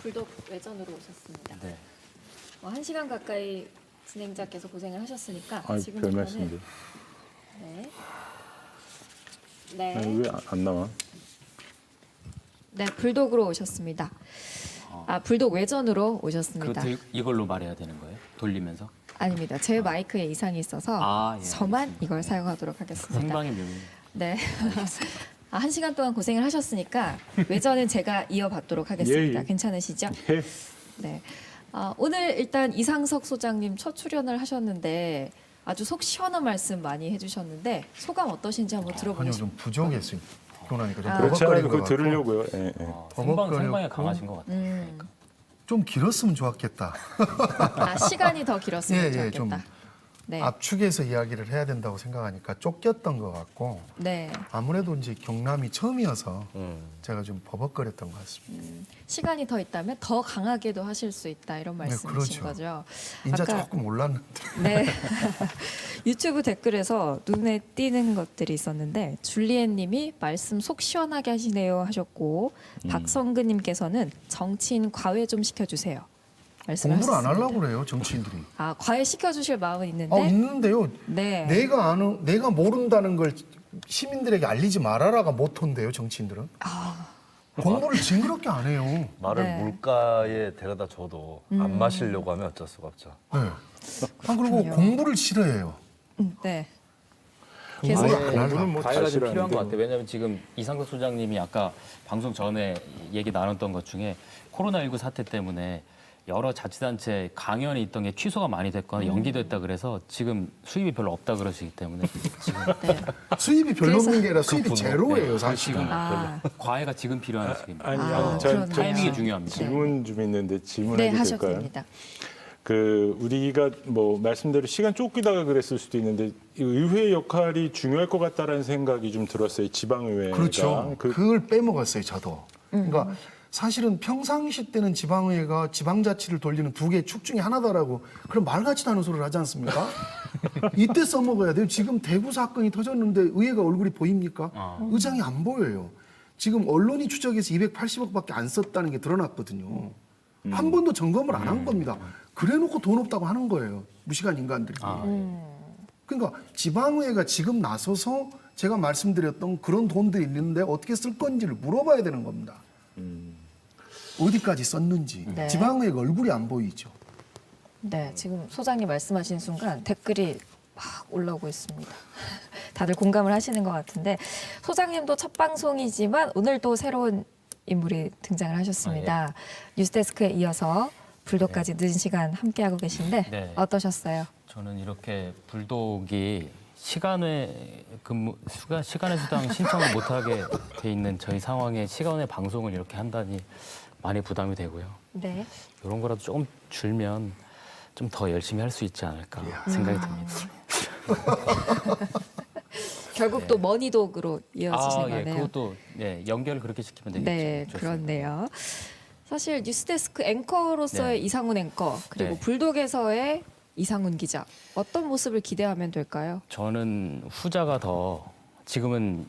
불독 외전으로 오셨습니다. 네. 1시간 가까이 진행자께서 고생을 하셨으니까 별 지금부터는 말씀인데. 네. 왜 안 나와? 네, 불독으로 오셨습니다. 불독 외전으로 오셨습니다. 이걸로 말해야 되는 거예요? 돌리면서? 아닙니다. 제 마이크에 이상이 있어서 예, 저만 알겠습니다. 이걸 사용하도록 하겠습니다. 생방의 묘미. 네. 1시간 동안 고생을 하셨으니까 외전은 제가 이어받도록 하겠습니다. 예. 괜찮으시죠? 예. 네. 오늘 일단 이상석 소장님 첫 출연을 하셨는데 아주 속 시원한 말씀 많이 해주셨는데 소감 어떠신지 한번 들어보고 아니요, 싶습니다. 좀 부정했어요. 그러니까 좀 그렇지 않아도 버벅거리는 그거 것 같고 들으려고요. 예, 예. 생방에 강하신 것 같아요. 좀 길었으면 좋았겠다. 시간이 더 길었으면 좋겠다. 좀 네. 압축해서 이야기를 해야 된다고 생각하니까 쫓겼던 것 같고 네. 아무래도 이제 경남이 처음이어서 제가 좀 버벅거렸던 것 같습니다. 시간이 더 있다면 더 강하게도 하실 수 있다 이런 말씀이신 그렇죠. 거죠. 인자 아까- 조금 올랐는데 네. 유튜브 댓글에서 눈에 띄는 것들이 있었는데 줄리엣님이 말씀 속 시원하게 하시네요 하셨고 박성근님께서는 정치인 과외 좀 시켜주세요. 공부를 안 말씀하셨습니다. 하려고 그래요, 정치인들이. 과외 시켜주실 마음은 있는데. 있는데요. 네. 내가 모른다는 걸 시민들에게 알리지 말아라가 모토인데요, 정치인들은. 공부를 징그럽게 안 해요. 말을 네. 물가에 데려다 줘도 안 마시려고 하면 어쩔 수가 없죠. 네. 그리고 그렇군요. 공부를 싫어해요. 네. 계속 계속 안 하려고. 공부는 뭐 과외가 좀 다 필요한 것 싫어하는데. 같아요. 왜냐하면 지금 이상석 소장님이 아까 방송 전에 얘기 나눴던 것 중에 코로나19 사태 때문에 여러 자치단체 강연이 있던 게 취소가 많이 됐거나 연기됐다 그래서 지금 수입이 별로 없다 그러시기 때문에 지금 네. 수입이 별로 그래서- 없는 게 아니라 수입이 분노. 제로예요, 사실은. 지금 아, 과외가 지금 필요한 시기입니다. 아니요. 그러네요. 타이밍이 중요합니다. 질문 좀 있는데 네, 질문해도 하셔도 될까요? 됩니다. 우리가 뭐 말씀대로 시간 쫓기다가 그랬을 수도 있는데 이 의회 역할이 중요할 것 같다라는 생각이 좀 들었어요. 지방의회가. 그렇죠. 그걸 빼먹었어요, 저도. 그러니까 사실은 평상시 때는 지방의회가 지방자치를 돌리는 두 개의 축 중에 하나다라고 그런 말 같지도 않은 소리를 하지 않습니까? 이때 써먹어야 돼요. 지금 대구 사건이 터졌는데 의회가 얼굴이 보입니까? 의장이 안 보여요. 지금 언론이 추적해서 280억밖에 안 썼다는 게 드러났거든요. 한 번도 점검을 안 한 겁니다. 그래놓고 돈 없다고 하는 거예요. 무식한 인간들이. 그러니까 지방의회가 지금 나서서 제가 말씀드렸던 그런 돈들이 있는데 어떻게 쓸 건지를 물어봐야 되는 겁니다. 어디까지 썼는지. 네. 지방의회가 얼굴이 안 보이죠. 네, 지금 소장님 말씀하신 순간 댓글이 막 올라오고 있습니다. 다들 공감을 하시는 것 같은데 소장님도 첫 방송이지만 오늘 또 새로운 인물이 등장을 하셨습니다. 뉴스데스크에 이어서 불독까지 늦은 시간 함께하고 계신데 네. 어떠셨어요? 저는 이렇게 불독이 시간외 수당 신청을 못하게 돼 있는 저희 상황에 시간외 방송을 이렇게 한다니 많이 부담이 되고요. 네. 이런 거라도 조금 줄면 좀 더 열심히 할 수 있지 않을까 생각이 듭니다. 결국 또 머니독으로 이어지시는 예, 거네요. 그것도 연결을 그렇게 시키면 되겠죠. 네, 어쩔 수 그렇네요. 사실 뉴스데스크 앵커로서의 네. 이상훈 앵커 그리고 네. 불독에서의 이상훈 기자 어떤 모습을 기대하면 될까요? 저는 후자가 더 지금은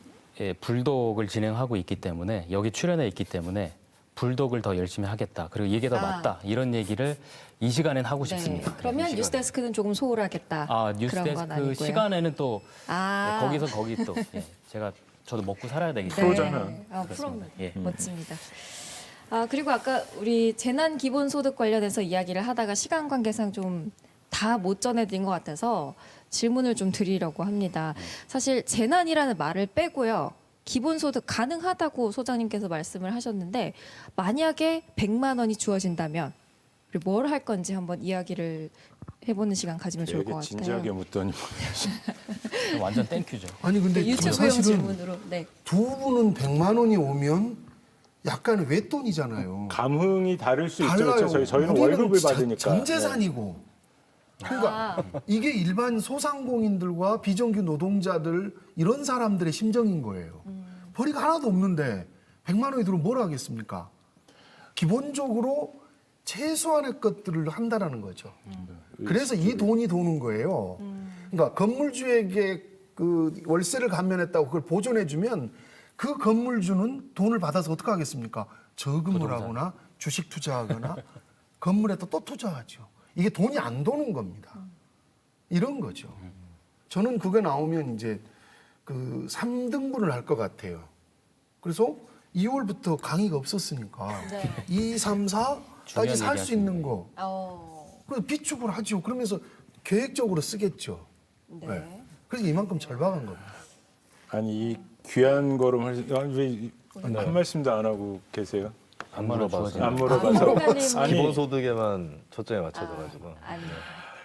불독을 진행하고 있기 때문에 여기 출연해 있기 때문에 불독을 더 열심히 하겠다. 그리고 이게 더 맞다. 이런 얘기를 이 시간엔 하고 싶습니다. 네. 그러면 이 시간에. 뉴스데스크는 조금 소홀하겠다. 그런 건 뉴스데스크 아니고요. 시간에는 또 아. 거기서 거기 또 저도 먹고 살아야 되기 네. 때문에 프로잖아. 프로 그렇습니다. 예. 멋집니다. 그리고 아까 우리 재난 기본소득 관련해서 이야기를 하다가 시간 관계상 좀 다 못 전해드린 것 같아서 질문을 좀 드리려고 합니다. 사실 재난이라는 말을 빼고요. 기본소득 가능하다고 소장님께서 말씀을 하셨는데 만약에 100만 원이 주어진다면 우리 뭘 할 건지 한번 이야기를 해보는 시간 가지면 좋을 것 되게 같아요. 진지하게 묻더니 완전 땡큐죠. 아니 근데 저 유튜브용 사실은 질문으로. 네. 두 분은 100만 원이 오면 약간 외돈이잖아요. 감흥이 다를 수 있죠. 달라요. 그렇죠. 저희는 우리는 월급을 전- 받으니까. 전 재산이고. 그러니까 이게 일반 소상공인들과 비정규 노동자들 이런 사람들의 심정인 거예요. 벌이가 하나도 없는데 100만 원이 들어오면 뭘 하겠습니까? 기본적으로 최소한의 것들을 한다라는 거죠. 그래서 이 돈이 도는 거예요. 그러니까 건물주에게 그 월세를 감면했다고 그걸 보존해주면 그 건물주는 돈을 받아서 어떻게 하겠습니까? 저금을 하거나 주식 투자하거나 건물에 또 투자하죠. 이게 돈이 안 도는 겁니다. 이런 거죠. 저는 그게 나오면 이제 그 3등분을 할 것 같아요. 그래서 2월부터 강의가 없었으니까 네. 2, 3, 4까지 중요한 살 수 있는 얘기하시는 거. 어, 그래서 비축을 하죠. 그러면서 계획적으로 쓰겠죠. 네. 네. 그래서 이만큼 절박한 겁니다. 아니 이 귀한 걸음을 왜한 말씀도 안 하고 계세요? 안 물어봐서. 안 물어봐서. 평론가님은- 아니 기본소득에만 초점이 맞춰져가지고 아니.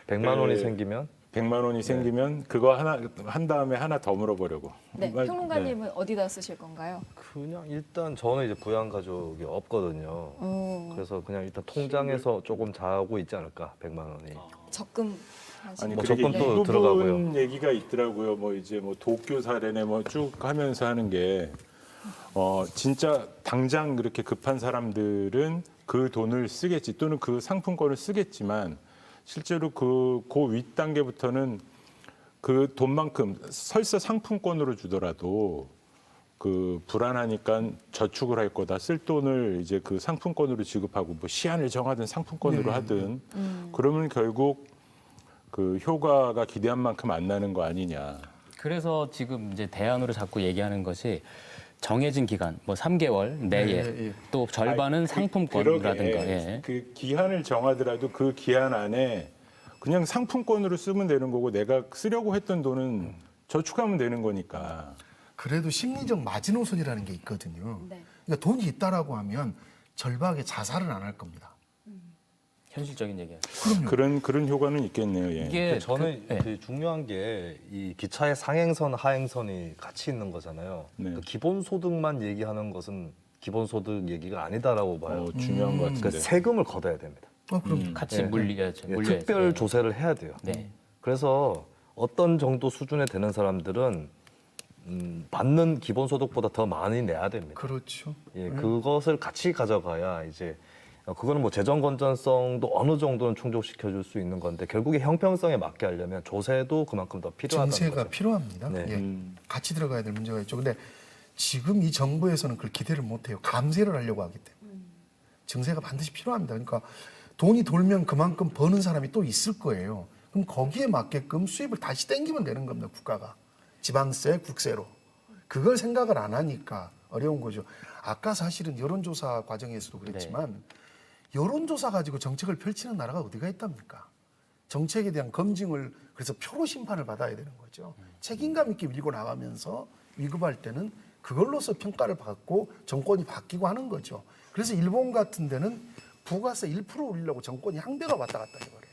100만 원이 그- 생기면 100만 원이 생기면 그거 하나 한 다음에 하나 더 물어보려고. 네, 말- 평론가님은 어디다 쓰실 건가요? 그냥 일단 저는 이제 부양 가족이 없거든요. 그래서 그냥 일단 통장에서 조금 자고 있지 않을까 100만 원이. 적금 아니 뭐 그게 적금도 이 부분 들어가고요. 얘기가 있더라고요. 뭐 이제 뭐 도쿄 사례네 뭐 쭉 하면서 하는 게 진짜 당장 그렇게 급한 사람들은 그 돈을 쓰겠지 또는 그 상품권을 쓰겠지만 실제로 그 윗단계부터는 그 돈만큼 설사 상품권으로 주더라도 그 불안하니까 저축을 할 거다 쓸 돈을 이제 그 상품권으로 지급하고 뭐 시한을 정하든 상품권으로 하든 그러면 결국 그 효과가 기대한 만큼 안 나는 거 아니냐. 그래서 지금 이제 대안으로 자꾸 얘기하는 것이 정해진 기간, 뭐 3개월 내에 예. 또 절반은 상품권이라든가. 그러게. 예. 그 기한을 정하더라도 그 기한 안에 그냥 상품권으로 쓰면 되는 거고 내가 쓰려고 했던 돈은 저축하면 되는 거니까. 그래도 심리적 마지노선이라는 게 있거든요. 네. 그러니까 돈이 있다라고 하면 절박하게 자살은 안 할 겁니다. 현실적인 얘기예요. 그런 효과는 있겠네요. 예. 이게 저는 그- 예. 그 중요한 게 이 기차의 상행선, 하행선이 같이 있는 거잖아요. 네. 그 기본소득만 얘기하는 것은 기본소득 얘기가 아니다라고 봐요. 중요한 것 그러니까 같은데. 세금을 걷어야 됩니다. 그럼 같이 예. 물려야죠. 예, 물려야죠. 특별 예. 조세를 해야 돼요. 네. 그래서 어떤 정도 수준에 되는 사람들은 받는 기본소득보다 더 많이 내야 됩니다. 그렇죠. 예, 그것을 같이 가져가야 이제 그거는 뭐 재정 건전성도 어느 정도는 충족시켜 줄 수 있는 건데 결국에 형평성에 맞게 하려면 조세도 그만큼 더 필요하다는 정세가 거죠. 필요합니다. 네. 예. 같이 들어가야 될 문제가 있죠. 근데 지금 이 정부에서는 그걸 기대를 못 해요. 감세를 하려고 하기 때문에. 정세가 반드시 필요합니다. 그러니까 돈이 돌면 그만큼 버는 사람이 또 있을 거예요. 그럼 거기에 맞게끔 수입을 다시 땡기면 되는 겁니다. 국가가. 지방세, 국세로. 그걸 생각을 안 하니까 어려운 거죠. 아까 사실은 여론조사 과정에서도 그랬지만 여론조사 가지고 정책을 펼치는 나라가 어디가 있답니까? 정책에 대한 검증을 그래서 표로 심판을 받아야 되는 거죠. 책임감 있게 밀고 나가면서 위급할 때는 그걸로서 평가를 받고 정권이 바뀌고 하는 거죠. 그래서 일본 같은 데는 부가세 1% 올리려고 정권이 항대가 왔다 갔다 해버려요.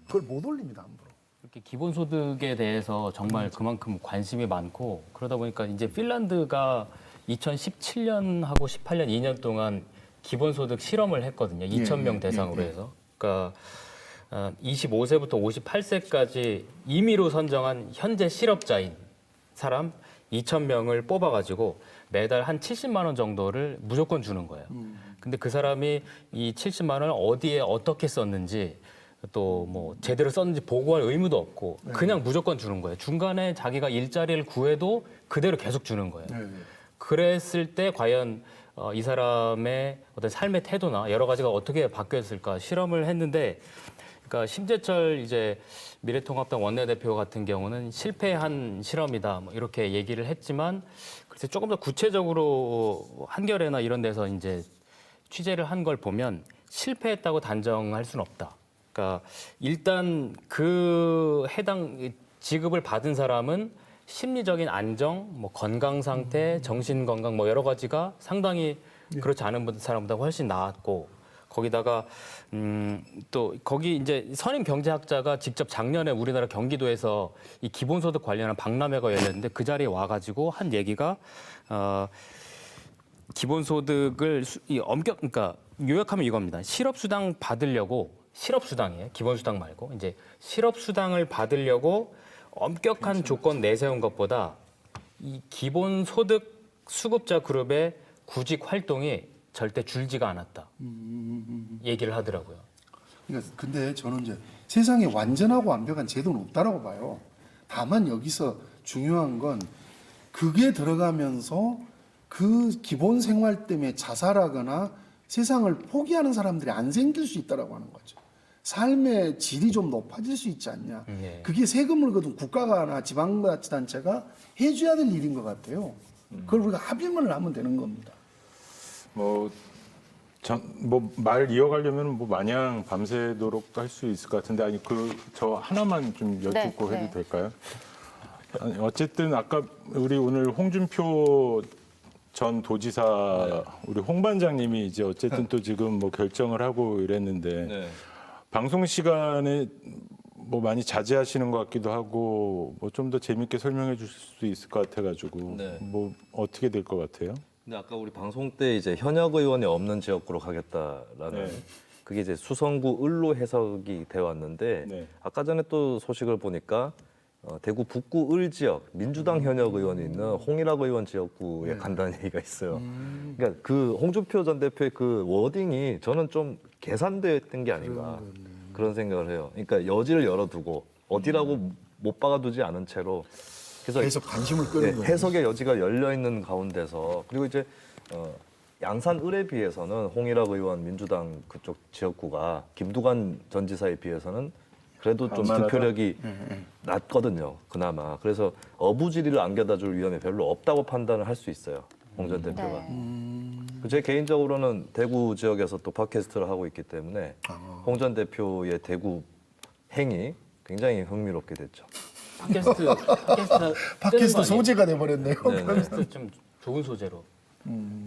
그걸 못 올립니다, 함부로. 이렇게 기본소득에 대해서 정말 그만큼 관심이 많고 그러다 보니까 이제 핀란드가 2017년하고 18년 2년 동안 기본소득 실험을 했거든요. 2,000명 대상으로 해서. 그러니까 25세부터 58세까지 임의로 선정한 현재 실업자인 사람 2,000명을 뽑아가지고 매달 한 70만 원 정도를 무조건 주는 거예요. 근데 그 사람이 이 70만 원을 어디에 어떻게 썼는지 또 뭐 제대로 썼는지 보고할 의무도 없고 그냥 무조건 주는 거예요. 중간에 자기가 일자리를 구해도 그대로 계속 주는 거예요. 그랬을 때 과연 이 사람의 어떤 삶의 태도나 여러 가지가 어떻게 바뀌었을까 실험을 했는데, 그러니까 심재철 이제 미래통합당 원내대표 같은 경우는 실패한 실험이다 뭐 이렇게 얘기를 했지만, 글쎄 조금 더 구체적으로 한겨레나 이런 데서 이제 취재를 한 걸 보면 실패했다고 단정할 수는 없다. 그러니까 일단 그 해당 지급을 받은 사람은 심리적인 안정, 뭐 건강 상태, 정신 건강 뭐 여러 가지가 상당히 그렇지 않은 사람보다 훨씬 나았고, 거기다가 또 거기 이제 선임 경제학자가 직접 작년에 우리나라 경기도에서 이 기본소득 관련한 박람회가 열렸는데 그 자리에 와가지고 한 얘기가 기본소득을 그러니까 요약하면 이겁니다. 실업수당 받으려고, 실업수당이에요. 기본수당 말고 이제 실업수당을 받으려고 엄격한 조건 내세운 것보다 이 기본소득 수급자 그룹의 구직 활동이 절대 줄지가 않았다. 얘기를 하더라고요. 그러니까 근데 저는 이제 세상에 완전하고 완벽한 제도는 없다라고 봐요. 다만 여기서 중요한 건 그게 들어가면서 그 기본 생활 때문에 자살하거나 세상을 포기하는 사람들이 안 생길 수 있다라고 하는 거죠. 삶의 질이 좀 높아질 수 있지 않냐. 네. 그게 세금을 거둔 국가나 지방자치단체가 해줘야 될 일인 것 같아요. 그걸 우리가 합의문을 하면 되는 겁니다. 말 이어가려면 뭐 마냥 밤새도록 할 수 있을 것 같은데 아니 저 하나만 좀 여쭙고 네, 해도 네. 될까요? 아니, 어쨌든 아까 우리 오늘 홍준표 전 도지사 우리 홍 반장님이 이제 어쨌든 또 지금 뭐 결정을 하고 이랬는데 네. 방송 시간에 뭐 많이 자제하시는 것 같기도 하고 뭐 좀 더 재밌게 설명해 주실 수 있을 것 같아가지고 네. 뭐 어떻게 될 것 같아요? 근데 아까 우리 방송 때 이제 현역 의원이 없는 지역구로 가겠다라는 네. 그게 이제 수성구 을로 해석이 되어 왔는데 네. 아까 전에 또 소식을 보니까 대구 북구 을 지역 민주당 현역 의원이 있는 홍일학 의원 지역구에 간다는 얘기가 있어요. 그러니까 그 홍준표 전 대표의 그 워딩이 저는 좀 계산됐던 게 아닌가 그런 생각을 해요. 그러니까 여지를 열어두고 어디라고 못 박아두지 않은 채로 그래서 계속 관심을 끄는 거예요. 해석의 여지가 열려 있는 가운데서 그리고 이제 양산 을에 비해서는 홍일학 의원 민주당 그쪽 지역구가 김두관 전 지사에 비해서는 그래도 좀 만만하다? 득표력이 낮거든요. 그나마 그래서 어부지리를 안겨다줄 위험이 별로 없다고 판단을 할 수 있어요. 홍 전 대표가. 제 개인적으로는 대구 지역에서 또 팟캐스트를 하고 있기 때문에 홍 전 대표의 대구 행이 굉장히 흥미롭게 됐죠. 팟캐스트 소재가 돼버렸네요. 팟캐스트 좀 좋은 소재로.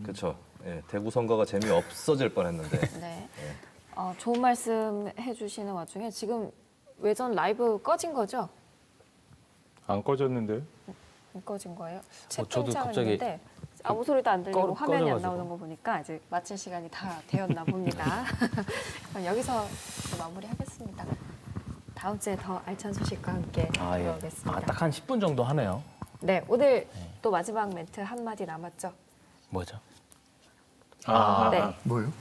그렇죠. 예, 대구 선거가 재미 없어질 뻔했는데. 네. 좋은 말씀 해주시는 와중에 지금 외전 라이브 꺼진 거죠? 안 꺼졌는데? 안 꺼진 거예요? 저도 채팅창은 갑자기 있는데 아무 소리도 안 들리고 화면이 안 꺼져가지고. 나오는 거 보니까 이제 마칠 시간이 다 되었나 봅니다. 그럼 여기서 마무리하겠습니다. 다음 주에 더 알찬 소식과 함께 돌아오겠습니다. 딱 한 10분 정도 하네요. 네, 오늘 또 마지막 멘트 한마디 남았죠? 뭐죠? 네. 뭐요?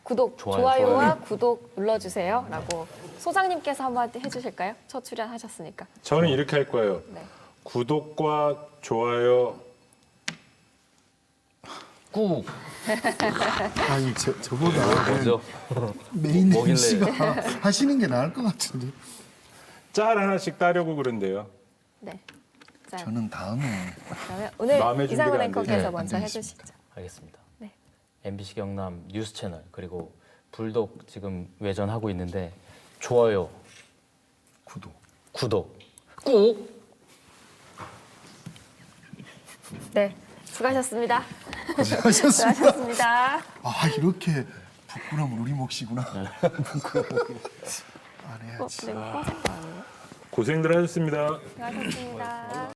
구독, 좋아요와 구독 눌러주세요. 라고 소장님께서 한마디 해주실까요? 첫 출연하셨으니까. 저는 이렇게 할 거예요. 네. 구독과 좋아요 꾹. 아니 저보다 뭐죠? 메인 뭐길래. MC가 하시는 게 나을 것 같은데. 짤 하나씩 따려고 그런데요. 네. 자, 저는 다음에 그러면 오늘 마음의 준비가 이상훈 안 앵커께서 되죠. 먼저 안 해주시죠. 알겠습니다. 네. MBC 경남 뉴스 채널 그리고 불독 지금 외전하고 있는데 좋아요, 구독 꾹. 네, 수고하셨습니다. 고생하셨습니다. 수고하셨습니다. 아 이렇게 부끄러움은 우리 몫이구나. 안 해야지. 네, 꺼진 거 아니에요? 고생들 하셨습니다. 수고하셨습니다.